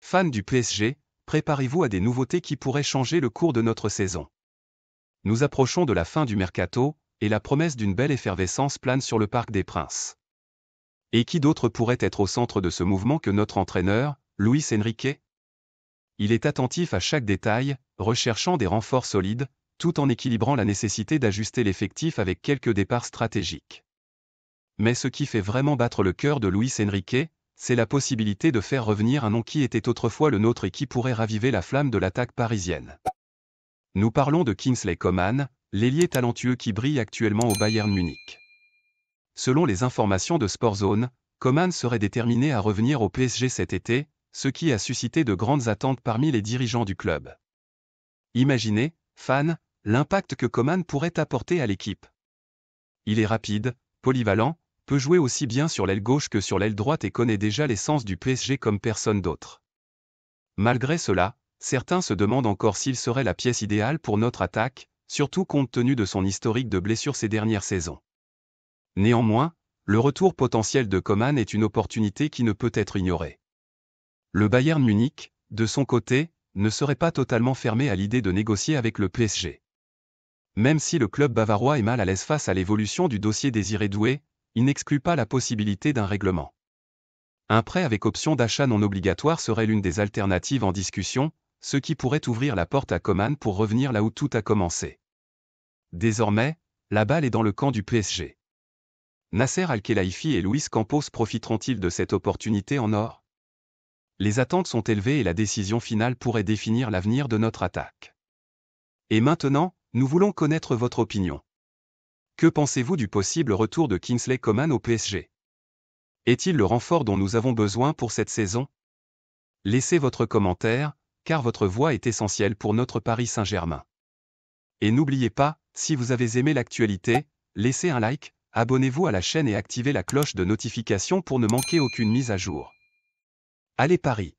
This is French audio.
Fans du PSG, préparez-vous à des nouveautés qui pourraient changer le cours de notre saison. Nous approchons de la fin du mercato, et la promesse d'une belle effervescence plane sur le Parc des Princes. Et qui d'autre pourrait être au centre de ce mouvement que notre entraîneur, Luis Enrique? Il est attentif à chaque détail, recherchant des renforts solides, tout en équilibrant la nécessité d'ajuster l'effectif avec quelques départs stratégiques. Mais ce qui fait vraiment battre le cœur de Luis Enrique, c'est la possibilité de faire revenir un nom qui était autrefois le nôtre et qui pourrait raviver la flamme de l'attaque parisienne. Nous parlons de Kingsley Coman, l'ailier talentueux qui brille actuellement au Bayern Munich. Selon les informations de Sportzone, Coman serait déterminé à revenir au PSG cet été, ce qui a suscité de grandes attentes parmi les dirigeants du club. Imaginez, fans, l'impact que Coman pourrait apporter à l'équipe. Il est rapide, polyvalent, peut jouer aussi bien sur l'aile gauche que sur l'aile droite et connaît déjà l'essence du PSG comme personne d'autre. Malgré cela, certains se demandent encore s'il serait la pièce idéale pour notre attaque, surtout compte tenu de son historique de blessures ces dernières saisons. Néanmoins, le retour potentiel de Coman est une opportunité qui ne peut être ignorée. Le Bayern Munich, de son côté, ne serait pas totalement fermé à l'idée de négocier avec le PSG. Même si le club bavarois est mal à l'aise face à l'évolution du dossier Désiré Doué, il n'exclut pas la possibilité d'un règlement. Un prêt avec option d'achat non obligatoire serait l'une des alternatives en discussion, ce qui pourrait ouvrir la porte à Coman pour revenir là où tout a commencé. Désormais, la balle est dans le camp du PSG. Nasser Al-Khelaifi et Luis Campos profiteront-ils de cette opportunité en or? Les attentes sont élevées et la décision finale pourrait définir l'avenir de notre attaque. Et maintenant, nous voulons connaître votre opinion. Que pensez-vous du possible retour de Kingsley Coman au PSG? Est-il le renfort dont nous avons besoin pour cette saison? Laissez votre commentaire, car votre voix est essentielle pour notre Paris Saint-Germain. Et n'oubliez pas, si vous avez aimé l'actualité, laissez un like, abonnez-vous à la chaîne et activez la cloche de notification pour ne manquer aucune mise à jour. Allez Paris!